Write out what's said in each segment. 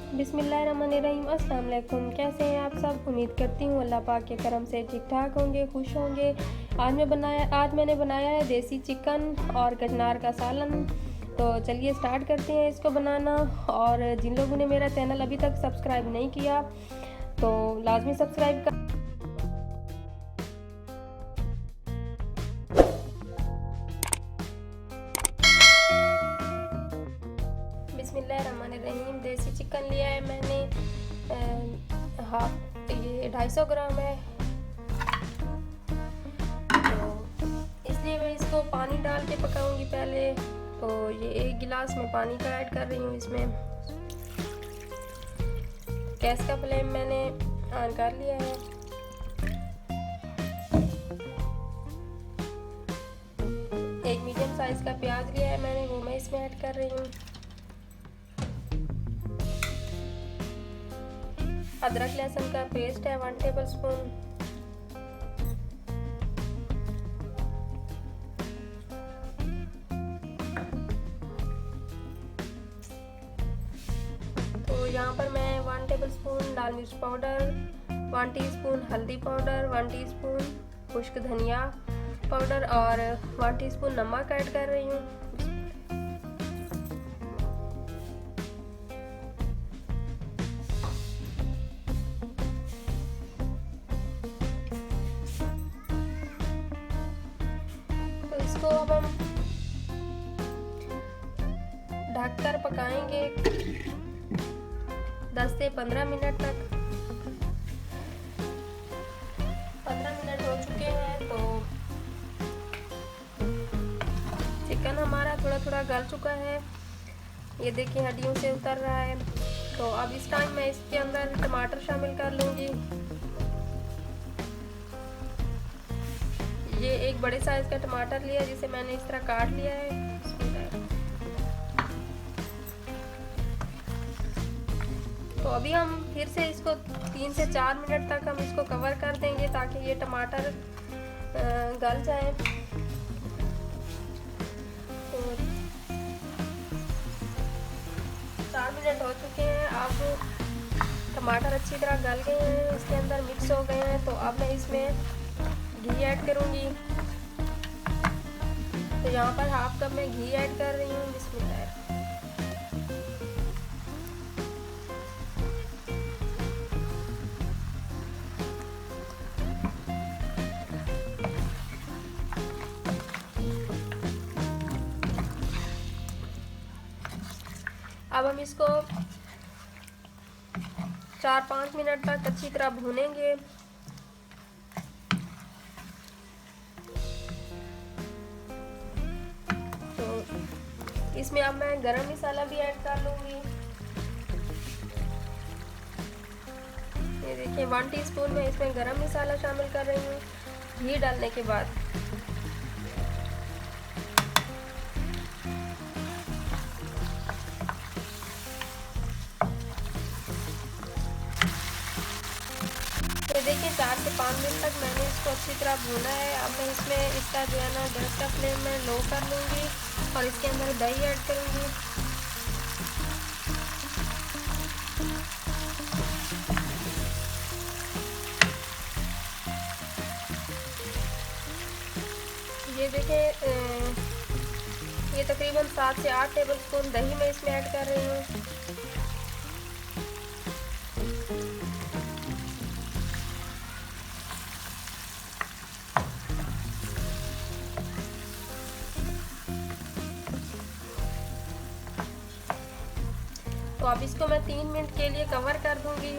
बिस्मिल्लाहिर्रहमानिर्रहीम। अस्सलाम वालेकुम। कैसे हैं आप सब? उम्मीद करती हूँ अल्लाह पाक के करम से ठीक ठाक होंगे, खुश होंगे। आज मैंने बनाया है देसी चिकन और गजनार का सालन। तो चलिए स्टार्ट करते हैं इसको बनाना। और जिन लोगों ने मेरा चैनल अभी तक सब्सक्राइब नहीं किया तो लाजमी सब्सक्राइब कर। बिस्मिल्लाहिर्रहमानिर्रहीम। देसी चिकन लिया है मैंने, हाफ ये 250 ग्राम है। तो इसलिए मैं इसको पानी डाल के पकाऊंगी पहले। तो ये 1 गिलास में पानी का ऐड कर रही हूँ इसमें। गैस का फ्लेम मैंने ऑन कर लिया है। एक मीडियम साइज का प्याज लिया है मैंने, वो मैं इसमें ऐड कर रही हूँ। अदरक लहसुन का पेस्ट है 1 टेबलस्पून। तो यहाँ पर मैं 1 टेबलस्पून लाल मिर्च पाउडर, 1 टीस्पून हल्दी पाउडर, 1 टीस्पून खुश्क धनिया पाउडर और 1 टीस्पून नमक ऐड कर रही हूँ। तो इसको अब हम ढककर पकाएंगे 10 से 15 मिनट तक। 15 मिनट हो चुके हैं तो चिकन हमारा थोड़ा थोड़ा गल चुका है। ये देखिए हड्डियों से उतर रहा है। तो अब इस टाइम मैं इसके अंदर टमाटर शामिल कर लूँगी। ये एक बड़े साइज का टमाटर लिया जिसे मैंने इस तरह काट लिया है। तो अभी हम फिर से इसको 3 से 4 मिनट तक हम इसको कवर कर देंगे ताकि ये टमाटर गल जाए। तो 4 मिनट हो चुके हैं। अब टमाटर अच्छी तरह गल गए हैं, इसके अंदर मिक्स हो गए हैं। तो अब मैं इसमें घी ऐड करूँगी। तो यहाँ पर हाफ कप मैं घी ऐड कर रही हूँ। बिस्मिल्लाह। अब हम इसको 4-5 मिनट तक अच्छी तरह भूनेंगे। तो इसमें अब मैं गरम मसाला भी ऐड कर लूँगी। ये देखिए 1 टीस्पून में इसमें गरम मसाला शामिल कर रही हूँ घी डालने के बाद। देखिए 4 से 5 मिनट तक मैंने इसको अच्छी तरह भूना है। अब मैं इसमें इसका जो है ना गैस का फ्लेम मैं लो कर लूँगी और इसके अंदर दही ऐड करूँगी। ये देखिए ये तकरीबन 7 से 8 टेबलस्पून दही मैं इसमें ऐड कर रही हूँ। तो अब इसको मैं 3 मिनट के लिए कवर कर दूंगी।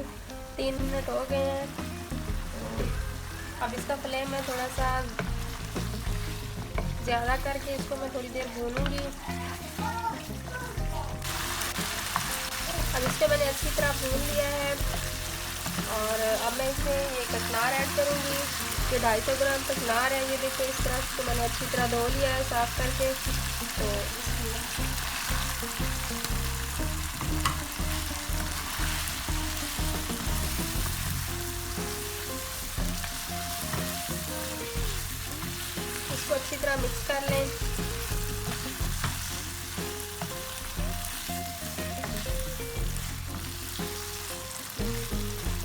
3 मिनट हो गए हैं। अब इसका फ्लेम मैं थोड़ा सा ज़्यादा करके इसको मैं थोड़ी देर भूनूंगी। अब इसको मैंने अच्छी तरह भून लिया है और अब मैं इसमें ये कचनार ऐड करूंगी। ये 250 ग्राम कचनार है। ये देखो इस तरह से मैंने अच्छी तरह धो लिया है साफ करके। तो इसको अच्छी तरह मिक्स कर लें।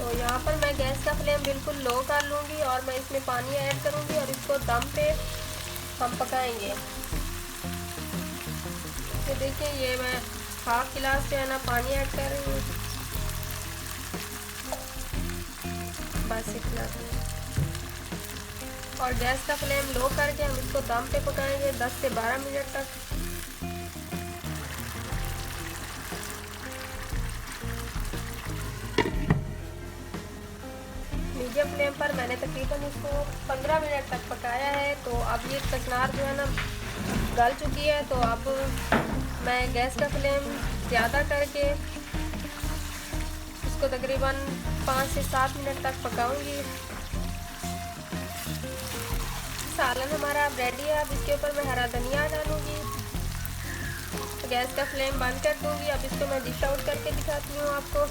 तो यहाँ पर मैं गैस का फ्लेम बिल्कुल लो कर लूँगी और मैं इसमें पानी ऐड करूँगी और इसको दम पे हम पकाएंगे। तो देखिए ये मैं हाफ गिलास जो है ना पानी ऐड कर रही हूँ, बस इतना। और गैस का फ्लेम लो करके हम इसको दम पे पकाएंगे 10 से 12 मिनट तक। मीडियम फ्लेम पर मैंने तकरीबन इसको 15 मिनट तक पकाया है। तो अब ये कचनार जो है ना गल चुकी है। तो अब मैं गैस का फ्लेम ज़्यादा करके इसको तकरीबन 5 से 7 मिनट तक पकाऊंगी। सालन हमारा अब रेडी है। अब इसके ऊपर मैं हरा धनिया डालूंगी। तो गैस का फ्लेम बंद कर दूंगी। अब इसको मैं डिश आउट करके दिखाती हूँ आपको।